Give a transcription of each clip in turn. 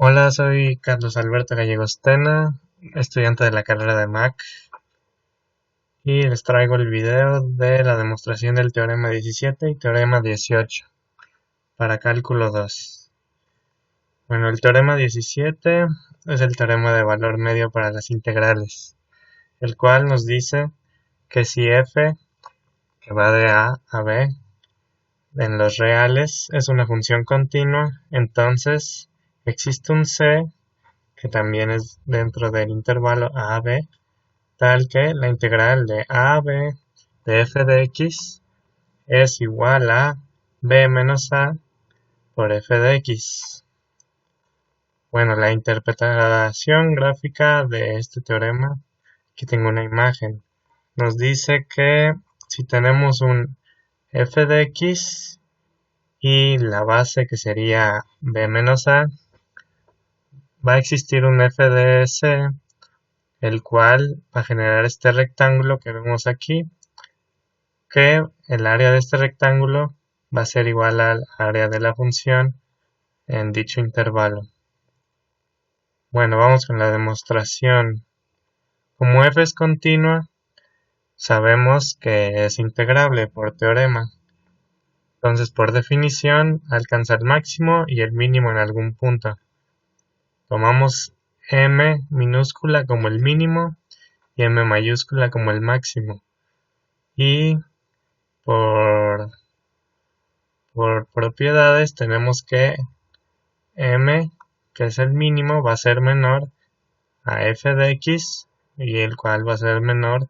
Hola, soy Carlos Alberto Gallegos Tena, estudiante de la carrera de Mac, y les traigo el video de la demostración del teorema 17 y teorema 18 para cálculo 2. Bueno, el teorema 17 es el teorema de valor medio para las integrales, el cual nos dice que si f, que va de a a b, en los reales es una función continua, entonces existe un c que también es dentro del intervalo a a b, tal que la integral de a a b de f de x es igual a b menos a por f de x. Bueno, la interpretación gráfica de este teorema, aquí tengo una imagen, nos dice que si tenemos un f de x y la base que sería b menos a, va a existir un f de c, el cual va a generar este rectángulo que vemos aquí, que el área de este rectángulo va a ser igual al área de la función en dicho intervalo. Bueno, vamos con la demostración. Como f es continua, sabemos que es integrable por teorema. Entonces, por definición, alcanza el máximo y el mínimo en algún punto. Tomamos m minúscula como el mínimo y m mayúscula como el máximo. Y por propiedades tenemos que m, que es el mínimo, va a ser menor a f de x, y el cual va a ser menor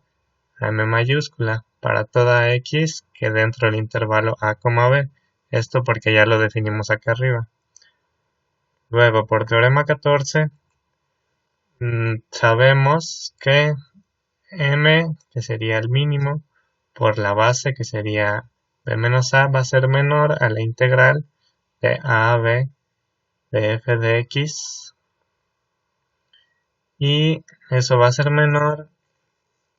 a m mayúscula para toda x que dentro del intervalo a, b. Esto porque ya lo definimos acá arriba. Luego, por teorema 14, sabemos que m, que sería el mínimo, por la base, que sería b menos a, va a ser menor a la integral de a b de f de x, y eso va a ser menor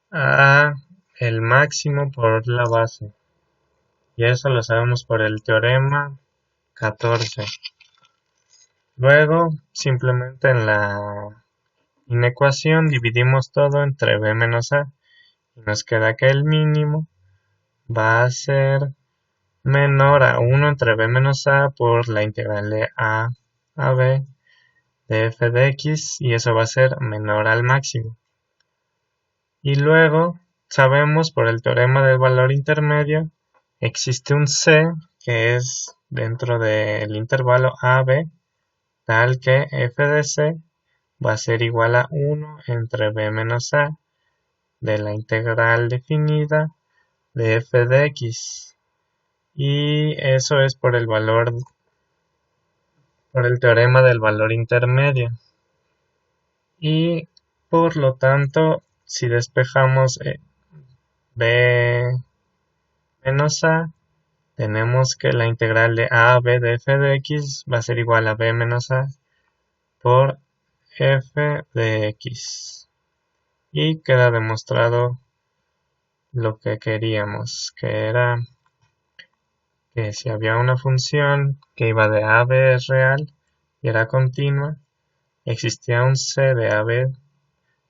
a el máximo por la base, y eso lo sabemos por el teorema 14. Luego, simplemente en la inecuación dividimos todo entre b menos a, y nos queda que el mínimo va a ser menor a 1 entre b menos a por la integral de a b de f de x, y eso va a ser menor al máximo. Y luego sabemos por el teorema del valor intermedio, existe un c que es dentro del intervalo a b, tal que f de c va a ser igual a 1 entre b menos a de la integral definida de f de x, y eso es por el teorema del valor intermedio. Y por lo tanto, si despejamos b menos a, tenemos que la integral de a b de f de x va a ser igual a b menos a por f de x. Y queda demostrado lo que queríamos, que era que si había una función que iba de a a b real y era continua, existía un c de a b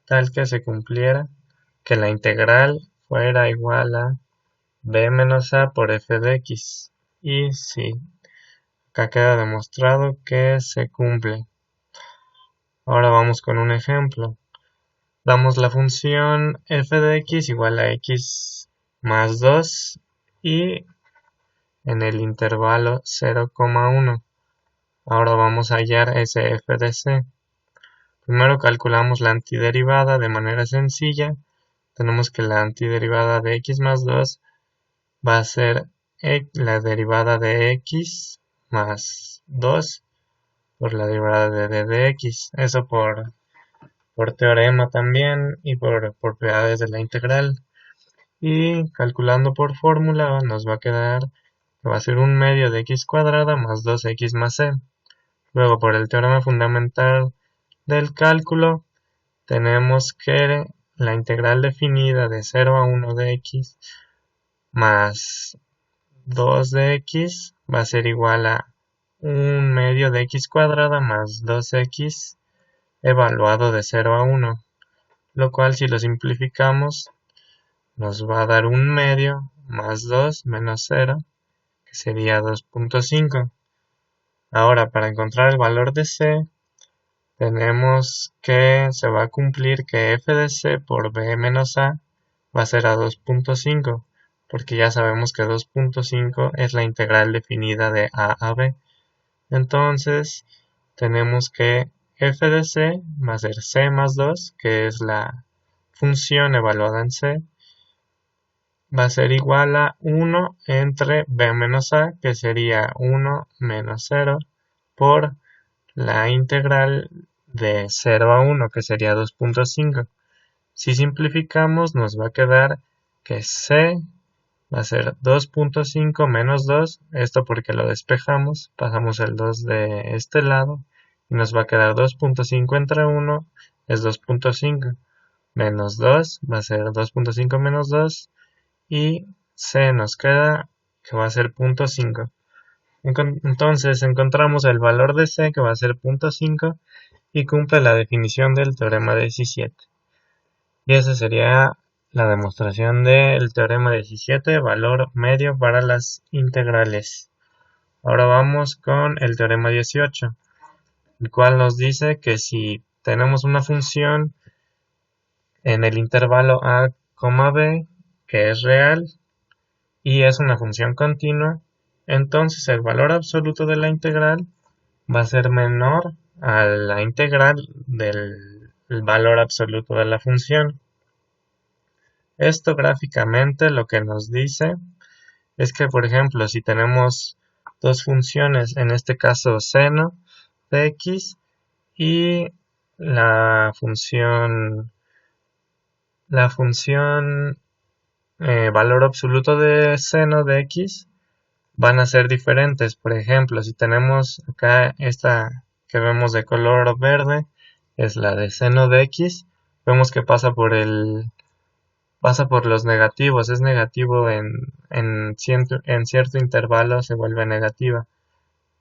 tal que se cumpliera que la integral fuera igual a b menos a por f de x. Y sí, acá queda demostrado que se cumple. Ahora vamos con un ejemplo. Damos la función f de x igual a x más 2 y en el intervalo 0,1. Ahora vamos a hallar ese f de c. Primero calculamos la antiderivada de manera sencilla. Tenemos que la antiderivada de x más 2 va a ser la derivada de x más 2 por la derivada de d de x. Eso por teorema también y por propiedades de la integral. Y calculando por fórmula nos va a quedar que va a ser un medio de x cuadrada más 2x más c. Luego por el teorema fundamental del cálculo tenemos que la integral definida de 0 a 1 de x más 2 de x va a ser igual a un medio de x cuadrada más 2x evaluado de 0 a 1, lo cual si lo simplificamos nos va a dar un medio más 2 menos 0, que sería 2.5. Ahora, para encontrar el valor de c, tenemos que se va a cumplir que f de c por b menos a va a ser a 2.5, porque ya sabemos que 2.5 es la integral definida de a a b. Entonces, tenemos que f de c va a ser c más 2, que es la función evaluada en c, va a ser igual a 1 entre b menos a, que sería 1 menos 0, por la integral de 0 a 1, que sería 2.5. Si simplificamos, nos va a quedar que c va a ser 2.5 menos 2, esto porque lo despejamos, pasamos el 2 de este lado, y nos va a quedar 2.5 entre 1, es 2.5, menos 2, va a ser 2.5 menos 2, y c nos queda que va a ser 0.5. Entonces encontramos el valor de c, que va a ser 0.5, y cumple la definición del teorema 17. Y esa sería la demostración del teorema 17, valor medio para las integrales. Ahora vamos con el teorema 18, el cual nos dice que si tenemos una función en el intervalo a, b, que es real y es una función continua, entonces el valor absoluto de la integral va a ser menor a la integral del valor absoluto de la función. Esto gráficamente lo que nos dice es que, por ejemplo, si tenemos dos funciones, en este caso seno de x y la función valor absoluto de seno de x, van a ser diferentes. Por ejemplo, si tenemos acá esta que vemos de color verde, es la de seno de x, vemos que pasa por los negativos, es negativo en cierto intervalo se vuelve negativa.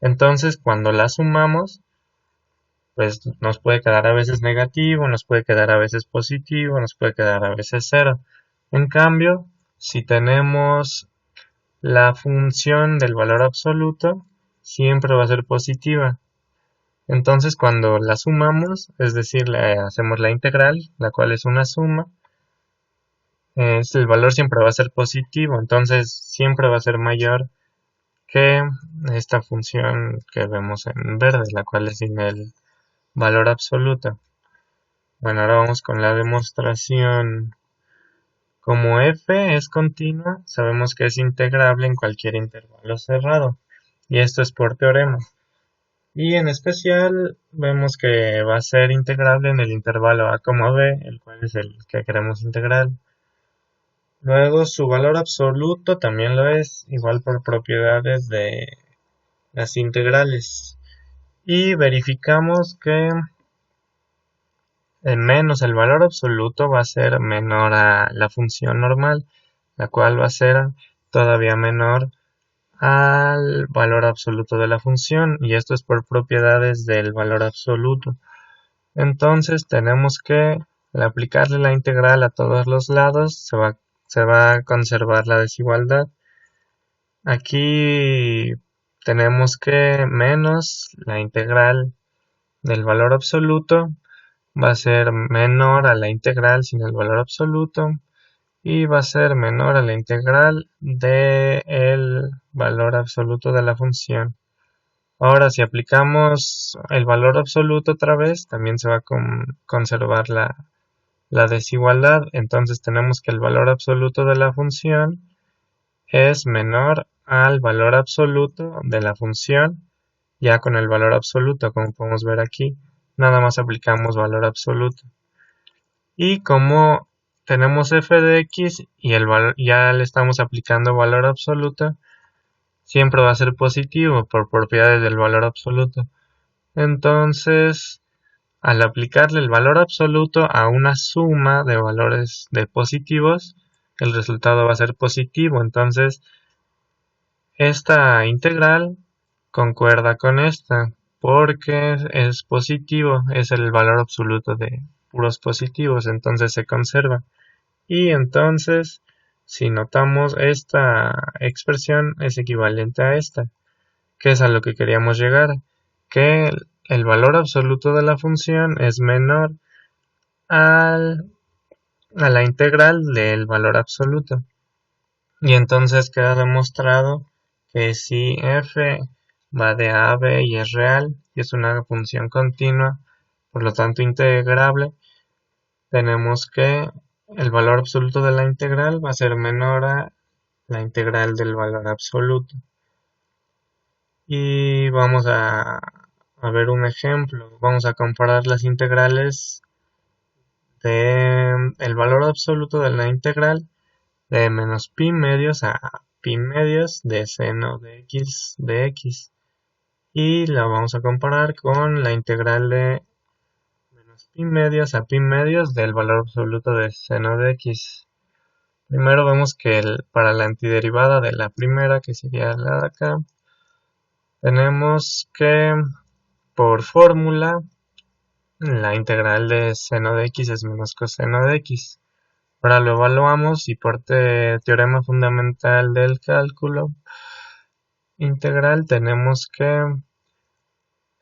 Entonces, cuando la sumamos, pues nos puede quedar a veces negativo, nos puede quedar a veces positivo, nos puede quedar a veces cero. En cambio, si tenemos la función del valor absoluto, siempre va a ser positiva. Entonces, cuando la sumamos, es decir, hacemos la integral, la cual es una suma, el valor siempre va a ser positivo, entonces siempre va a ser mayor que esta función que vemos en verde, la cual es sin el valor absoluto. Bueno, ahora vamos con la demostración. Como f es continua, sabemos que es integrable en cualquier intervalo cerrado, y esto es por teorema. Y en especial vemos que va a ser integrable en el intervalo a, b, el cual es el que queremos integrar. Luego su valor absoluto también lo es, igual por propiedades de las integrales. Y verificamos que menos el valor absoluto va a ser menor a la función normal, la cual va a ser todavía menor al valor absoluto de la función, y esto es por propiedades del valor absoluto. Entonces tenemos que al aplicarle la integral a todos los lados se va a conservar la desigualdad. Aquí tenemos que menos la integral del valor absoluto va a ser menor a la integral sin el valor absoluto, y va a ser menor a la integral del valor absoluto de la función. Ahora, si aplicamos el valor absoluto otra vez, también se va a conservar la desigualdad. Entonces tenemos que el valor absoluto de la función es menor al valor absoluto de la función, ya con el valor absoluto, como podemos ver aquí. Nada más aplicamos valor absoluto. Y como tenemos f de x y ya le estamos aplicando valor absoluto, siempre va a ser positivo por propiedades del valor absoluto. Entonces, al aplicarle el valor absoluto a una suma de valores de positivos, el resultado va a ser positivo. Entonces, esta integral concuerda con esta, porque es positivo, es el valor absoluto de puros positivos, entonces se conserva. Y entonces, si notamos, esta expresión es equivalente a esta, que es a lo que queríamos llegar, que el valor absoluto de la función es menor a la integral del valor absoluto. Y entonces queda demostrado que si f va de a a b y es real, y es una función continua, por lo tanto integrable, tenemos que el valor absoluto de la integral va a ser menor a la integral del valor absoluto. Y vamos a ver un ejemplo. Vamos a comparar las integrales de el valor absoluto de la integral de menos pi medios a pi medios de seno de x. Y la vamos a comparar con la integral de menos pi medios a pi medios del valor absoluto de seno de x. Primero vemos que para la antiderivada de la primera, que sería la de acá, tenemos que por fórmula la integral de seno de x es menos coseno de x. Ahora lo evaluamos y por teorema fundamental del cálculo integral tenemos que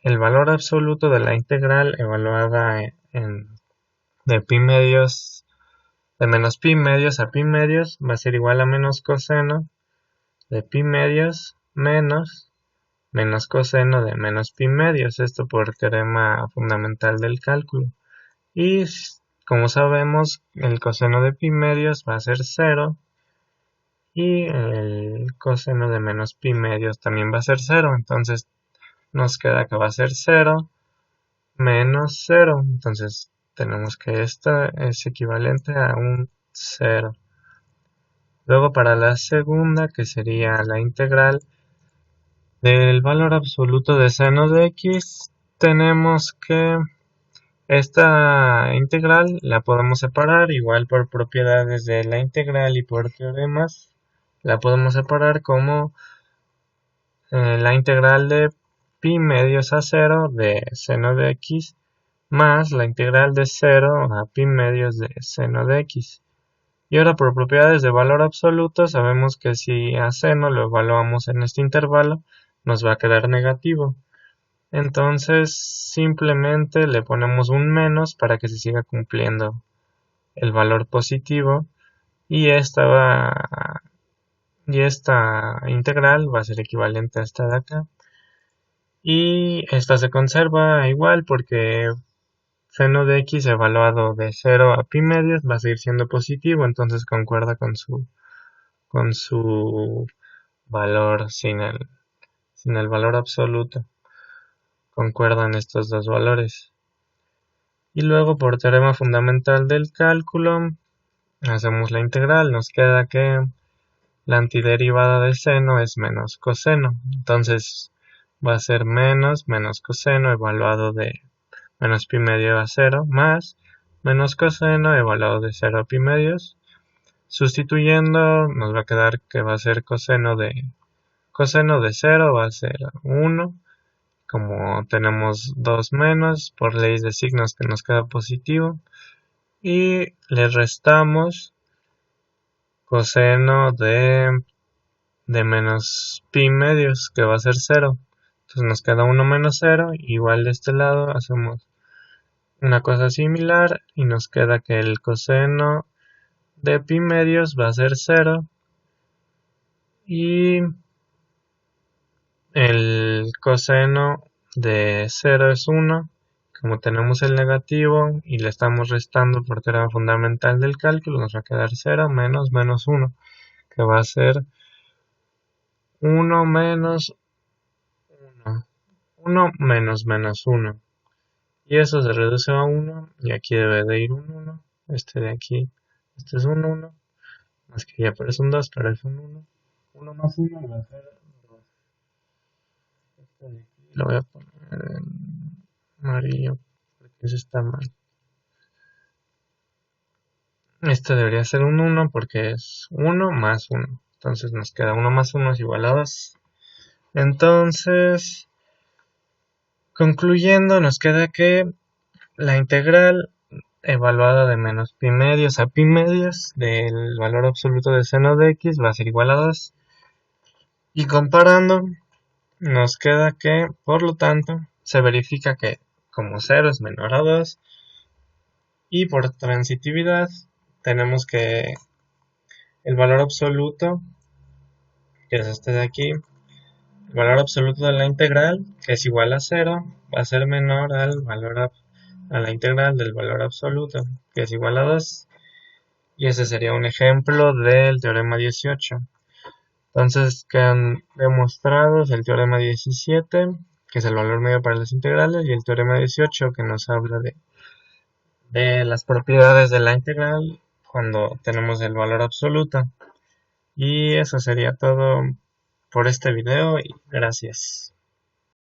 el valor absoluto de la integral evaluada de pi medios de menos pi medios a pi medios va a ser igual a menos coseno de pi medios menos coseno de menos pi medios, esto por teorema fundamental del cálculo. Y como sabemos, el coseno de pi medios va a ser 0 y el coseno de menos pi medios también va a ser 0, entonces nos queda que va a ser 0 menos 0, entonces tenemos que esta es equivalente a un 0. Luego para la segunda, que sería la integral del valor absoluto de seno de x, tenemos que esta integral la podemos separar igual por propiedades de la integral y por teoremas. La podemos separar como la integral de pi medios a 0 de seno de x más la integral de 0 a pi medios de seno de x. Y ahora por propiedades de valor absoluto sabemos que si a seno lo evaluamos en este intervalo nos va a quedar negativo. Entonces simplemente le ponemos un menos para que se siga cumpliendo el valor positivo y esta integral va a ser equivalente a esta de acá. Y esta se conserva igual porque seno de x evaluado de 0 a pi medios va a seguir siendo positivo, entonces concuerda con su valor sin el valor absoluto. Concuerdan estos dos valores. Y luego por teorema fundamental del cálculo hacemos la integral, nos queda que la antiderivada de seno es menos coseno, entonces va a ser menos coseno evaluado de menos pi medio a 0 más menos coseno evaluado de 0 a pi medios. Sustituyendo nos va a quedar que va a ser coseno de 0 va a ser 1. Como tenemos 2 menos, por ley de signos que nos queda positivo. Y le restamos coseno de menos pi medios, que va a ser 0. Entonces nos queda 1 menos 0. Igual de este lado hacemos una cosa similar y nos queda que el coseno de pi medios va a ser 0. Y el coseno de 0 es 1. Como tenemos el negativo y le estamos restando por teorema fundamental del cálculo, nos va a quedar 0 menos 1, que va a ser 1 menos 1. 1 menos 1. Y eso se reduce a 1 y aquí debe de ir un 1. Este de aquí, este es un 1. Más que ya parece un 2, pero es un 1. 1 más 1 va a ser 2. Este de aquí lo voy a poner en amarillo porque ese está mal. Este debería ser un 1 porque es 1 más 1. Entonces nos queda 1 más 1 es igual a 2. Entonces, concluyendo, nos queda que la integral evaluada de menos pi medios a pi medios del valor absoluto de seno de x va a ser igual a 2. Y comparando, nos queda que, por lo tanto, se verifica que como 0 es menor a 2, y por transitividad tenemos que el valor absoluto, que es este de aquí, el valor absoluto de la integral, que es igual a 0, va a ser menor al valor a la integral del valor absoluto, que es igual a 2. Y ese sería un ejemplo del teorema 18. Entonces quedan demostrados el teorema 17, que es el valor medio para las integrales, y el teorema 18, que nos habla de las propiedades de la integral cuando tenemos el valor absoluto. Y eso sería todo por este video y gracias.